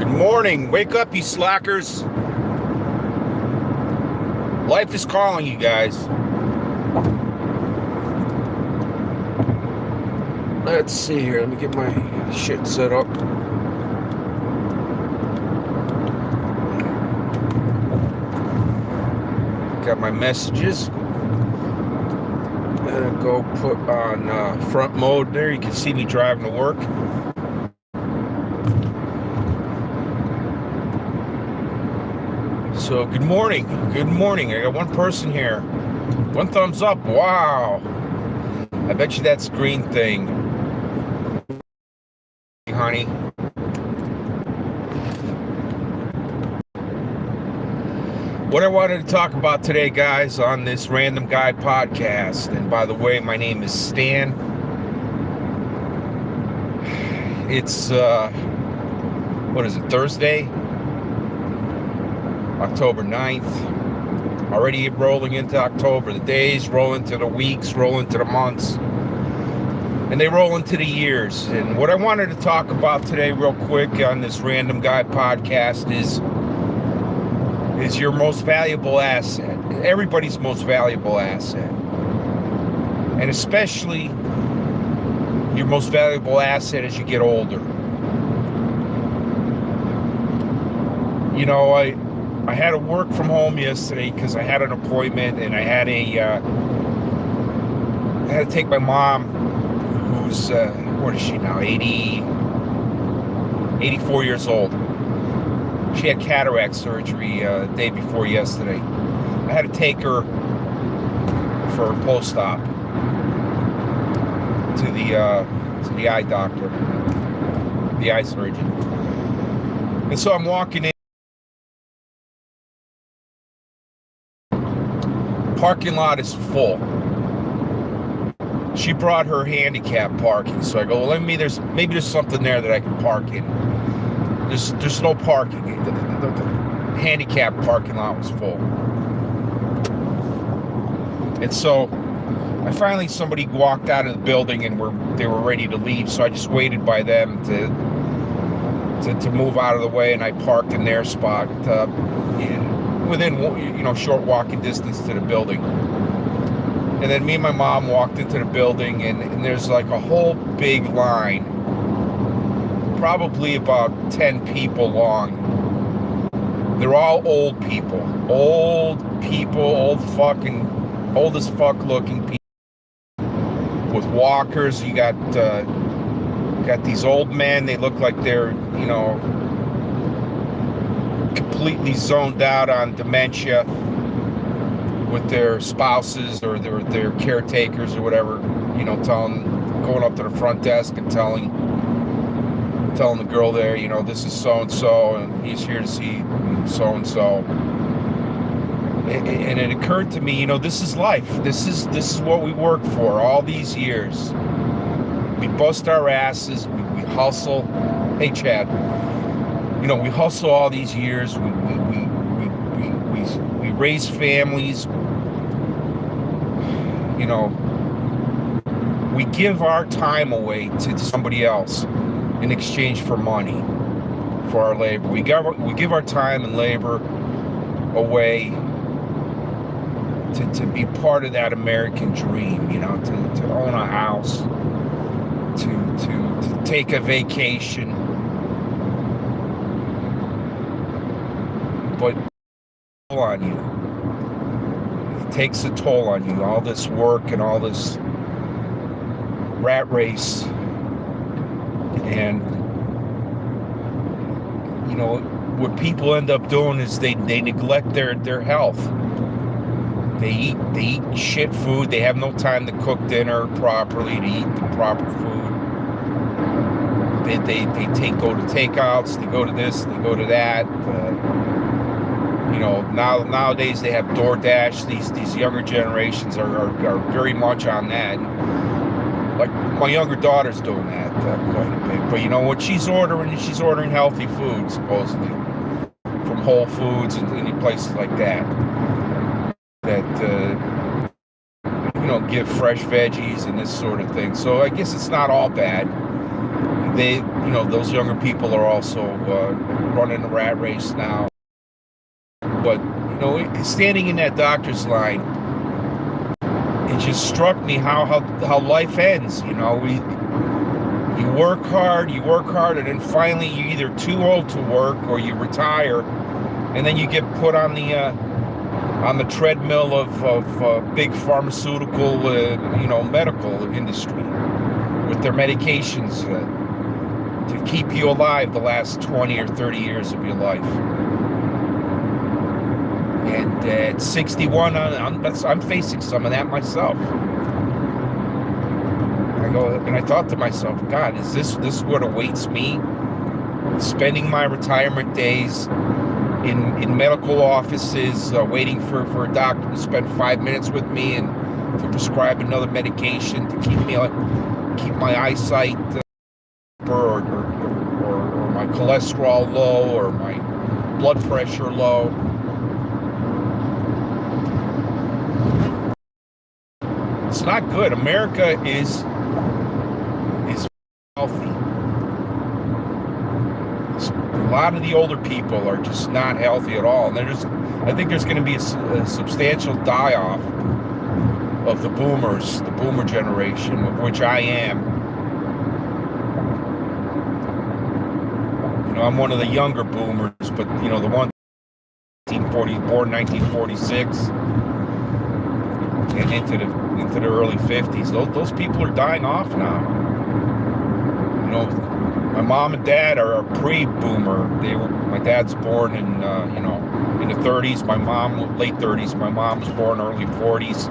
Good morning. Wake up, you slackers. Life is calling you guys. Let's see here. Let me get my shit set up. Got my messages. Go put on front mode there. You can see me driving to work. So good morning. Good morning. I got one person here. One thumbs up. Wow. I bet you that's green thing. Honey. What I wanted to talk about today, guys, on this Random Guy podcast, and by the way, my name is Stan. It's, what is it, Thursday? October 9th. Already rolling into October. The days roll into the weeks, roll into the months, and they roll into the years. And what I wanted to talk about today real quick on this Random Guy podcast is your most valuable asset. Everybody's most valuable asset. And especially your most valuable asset as you get older. You know, I had to work from home yesterday because I had an appointment, and I had to take my mom, who's, what is she now, 84 years old. She had cataract surgery the day before yesterday. I had to take her for a post-op to the eye doctor, the eye surgeon. And so I'm walking in. Parking lot is full. She brought her handicap parking, so I go, well, maybe there's something there that I can park in. There's no parking. The handicap parking lot was full. And so somebody walked out of the building and they were ready to leave, so I just waited by them to move out of the way, and I parked in their spot within, short walking distance to the building. And then me and my mom walked into the building, and there's like a whole big line, probably about 10 people long. They're all old people, old as fuck looking people with walkers. You got these old men. They look like they're, completely zoned out on dementia with their spouses or their caretakers or whatever, going up to the front desk and telling the girl there, this is so-and-so, and he's here to see so-and-so. And it occurred to me, this is life. This is what we work for all these years. We bust our asses. We hustle. Hey, Chad. We hustle all these years. We raise families. We give our time away to somebody else in exchange for money, for our labor. We give our time and labor away to be part of that American dream, to own a house, to take a vacation. But on you. It takes a toll on you, all this work and all this rat race. And what people end up doing is they neglect their health. They eat shit food. They have no time to cook dinner properly, to eat the proper food. They go to takeouts, they go to this, they go to that. Nowadays they have DoorDash. These younger generations are very much on that. Like my younger daughter's doing that quite a bit. But what she's ordering healthy food, supposedly, from Whole Foods and any places like that give fresh veggies and this sort of thing. So I guess it's not all bad. those younger people are also running the rat race now. But standing in that doctor's line, it just struck me how life ends. You work hard, and then finally you're either too old to work or you retire, and then you get put on the treadmill of big pharmaceutical, medical industry with their medications to keep you alive the last 20 or 30 years of your life. And at 61, I'm facing some of that myself. I thought to myself, God, is this what awaits me? Spending my retirement days in medical offices, waiting for a doctor to spend 5 minutes with me and to prescribe another medication to keep my eyesight or my cholesterol low or my blood pressure low. It's not good. America is healthy. A lot of the older people are just not healthy at all. And I think there's going to be a substantial die-off of the boomers, the boomer generation, of which I am. I'm one of the younger boomers, but the one born 1946 and into the early 50s. Those people are dying off now. My mom and dad are pre-boomer. My dad's born in the 30s. My mom late 30s. My mom was born early 40s.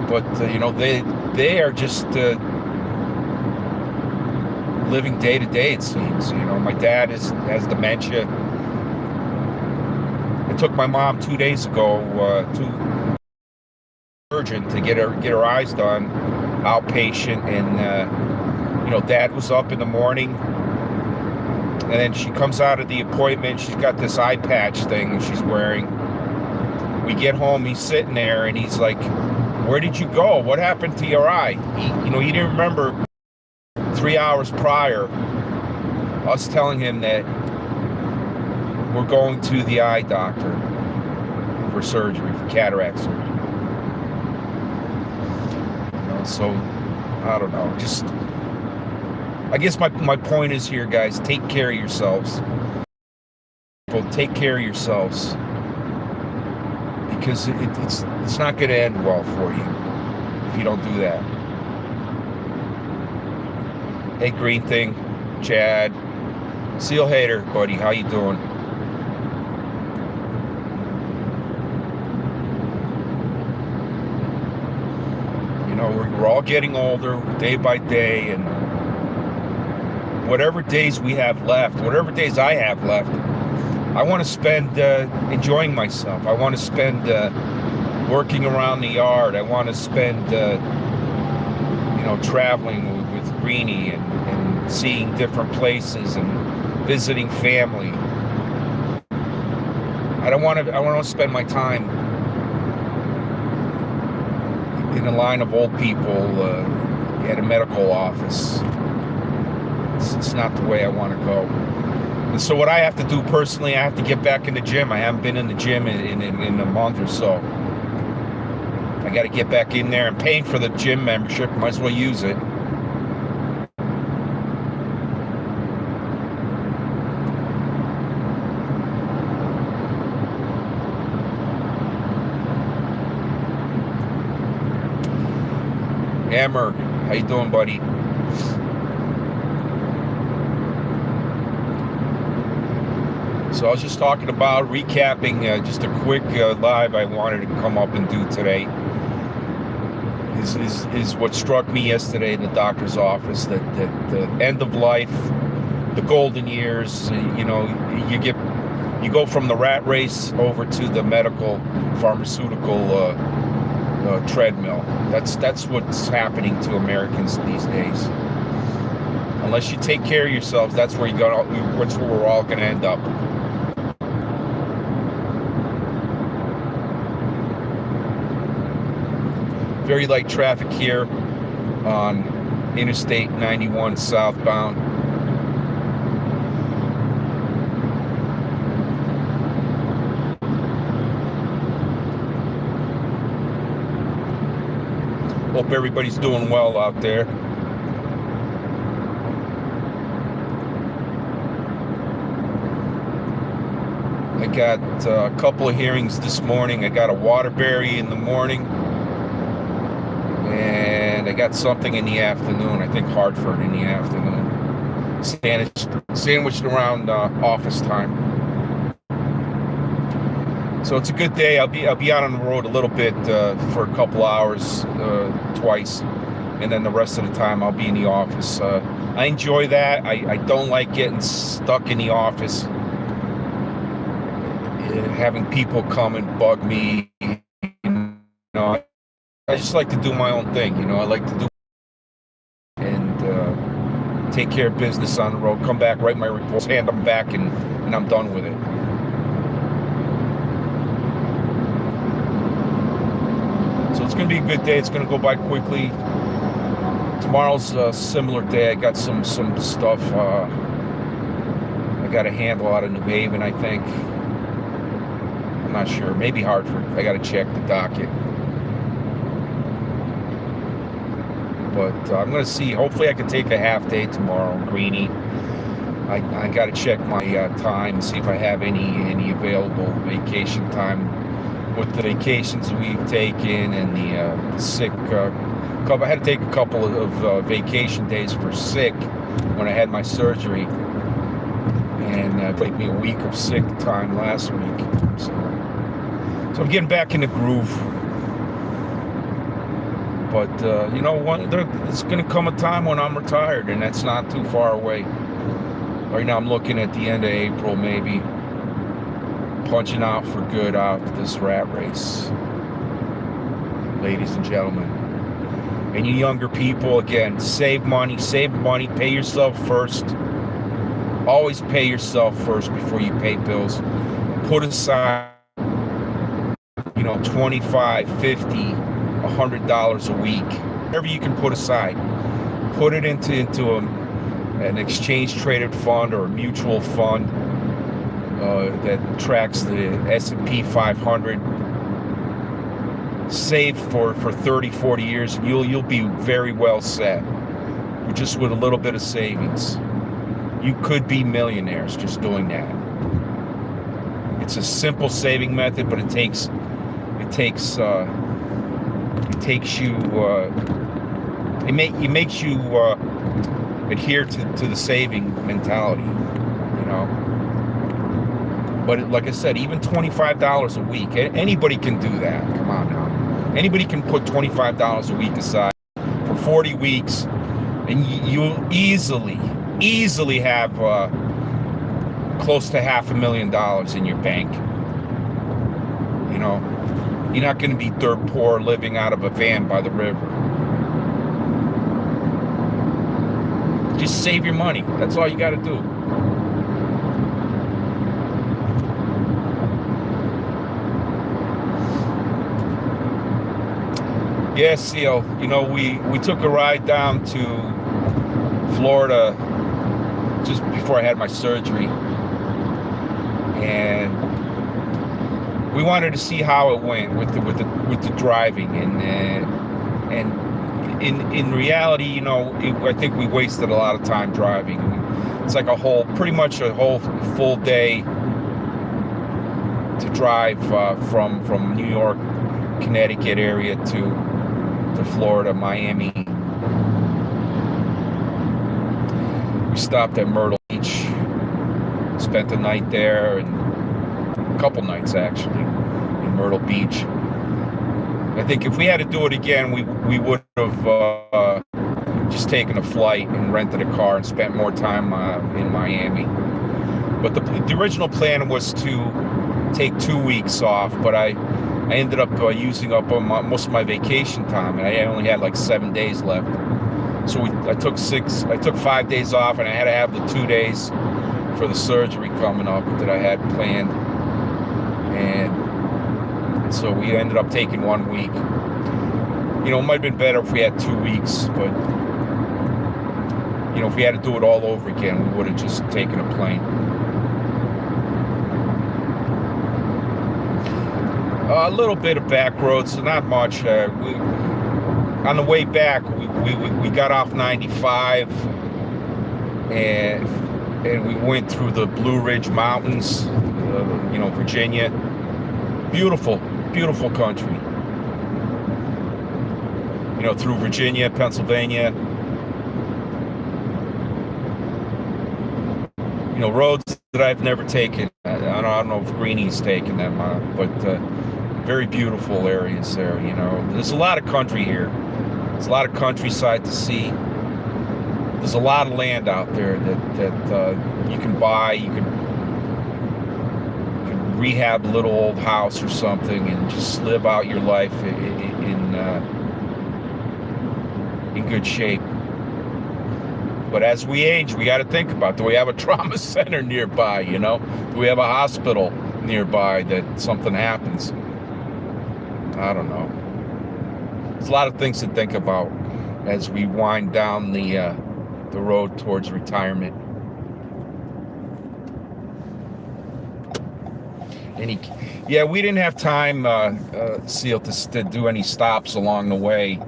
But they are just living day to day. It seems. My dad has dementia. I took my mom 2 days ago to surgeon to get her eyes done, outpatient, and Dad was up in the morning, and then she comes out of the appointment. She's got this eye patch thing she's wearing. We get home, he's sitting there, and he's like, "Where did you go? What happened to your eye?" He didn't remember 3 hours prior us telling him that we're going to the eye doctor for surgery, for cataract surgery. So I don't know. I guess my point is here, guys, take care of yourselves. People, take care of yourselves. Because it's not going to end well for you if you don't do that. Hey, Green Thing, Chad, Seal Hater, buddy, how you doing? We're all getting older day by day, and whatever days we have left, whatever days I have left, I want to spend enjoying myself. I want to spend working around the yard. I want to spend traveling with Greenie and seeing different places and visiting family. I want to spend my time in a line of old people at a medical office. It's not the way I want to go. And so what I have to do personally, I have to get back in the gym. I haven't been in the gym in a month or so. I got to get back in there. I'm paying for the gym membership. Might as well use it. Hammer, how you doing, buddy? So I was just talking about recapping just a quick live I wanted to come up and do today. Is what struck me yesterday in the doctor's office, that the end of life, the golden years, you go from the rat race over to the medical pharmaceutical treadmill. That's what's happening to Americans these days. Unless you take care of yourselves, that's where we're all gonna end up. Very light traffic here on Interstate 91 southbound. Hope everybody's doing well out there. I got a couple of hearings this morning. I got a Waterbury in the morning, and I got something in the afternoon. I think Hartford in the afternoon. Sandwiched around office time. So it's a good day. I'll be out on the road a little bit for a couple hours twice, and then the rest of the time I'll be in the office. I enjoy that. I don't like getting stuck in the office, having people come and bug me. You know, I just like to do my own thing. You know, I like to do and take care of business on the road. Come back, write my reports, hand them back, and I'm done with it. So it's going to be a good day. It's going to go by quickly. Tomorrow's a similar day. I got some stuff I got to handle out of New Haven, I think. I'm not sure. Maybe Hartford. I got to check the docket. But I'm going to see. Hopefully I can take a half day tomorrow, Greenie. I got to check my time, see if I have any available vacation time. With the vacations we've taken and the sick, I had to take a couple of vacation days for sick when I had my surgery, and it took me a week of sick time last week. So I'm getting back in the groove. But you know what? It's going to come a time when I'm retired, and that's not too far away. Right now, I'm looking at the end of April, maybe. Punching out for good out of this rat race, ladies and gentlemen. And you younger people, again, save money, pay yourself first. Always pay yourself first before you pay bills. Put aside, you know, $25, $50, $100 a week, whatever you can put aside. Put it into an exchange traded fund or a mutual fund. That tracks the S&P 500. Save for 30, 40 years, and you'll be very well set. Just with a little bit of savings. You could be millionaires just doing that. It's a simple saving method, but it takes you adhere to the saving mentality, you know. But like I said, even $25 a week, anybody can do that. Come on now. Anybody can put $25 a week aside for 40 weeks, and you'll easily have close to $500,000 in your bank. You know, you're not going to be dirt poor living out of a van by the river. Just save your money. That's all you got to do. Yeah, Seal, you know, we took a ride down to Florida just before I had my surgery, and we wanted to see how it went with the driving, and in reality, you know, I think we wasted a lot of time driving. It's like pretty much a whole full day to drive from New York, Connecticut area to Florida, Miami. We stopped at Myrtle Beach, spent the night there, and a couple nights actually in Myrtle Beach. I think if we had to do it again, we would have just taken a flight and rented a car and spent more time in Miami. But the original plan was to take 2 weeks off, but I ended up using up most of my vacation time, and I only had like 7 days left. So I took 5 days off, and I had to have the 2 days for the surgery coming up that I had planned. And so we ended up taking 1 week. You know, it might have been better if we had 2 weeks, but You know, if we had to do it all over again, we would have just taken a plane. A little bit of back roads, so not much. On the way back, we got off 95, and we went through the Blue Ridge Mountains, you know, Virginia. Beautiful, beautiful country. You know, through Virginia, Pennsylvania. You know, roads that I've never taken. I don't know if Greenie's taken them, but very beautiful areas there. You know, there's a lot of country here. There's a lot of countryside to see. There's a lot of land out there that you can buy. You can rehab a little old house or something and just live out your life in good shape. But as we age, we got to think about, do we have a trauma center nearby, you know? Do we have a hospital nearby that something happens? I don't know. There's a lot of things to think about as we wind down the road towards retirement. Yeah, we didn't have time, Seal, to do any stops along the way.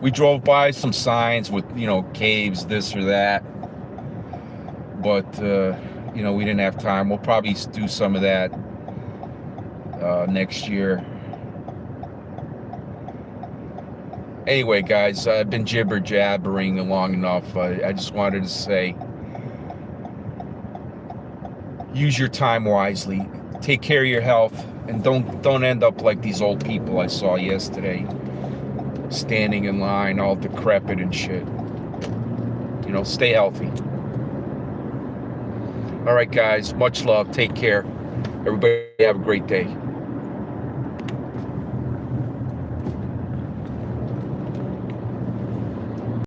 We drove by some signs with, you know, caves, this or that. But, you know, we didn't have time. We'll probably do some of that next year. Anyway, guys, I've been jibber-jabbering long enough. I just wanted to say, use your time wisely. Take care of your health. And don't end up like these old people I saw yesterday. Standing in line, all decrepit and shit. You know, stay healthy. All right, guys, much love. Take care. Everybody have a great day.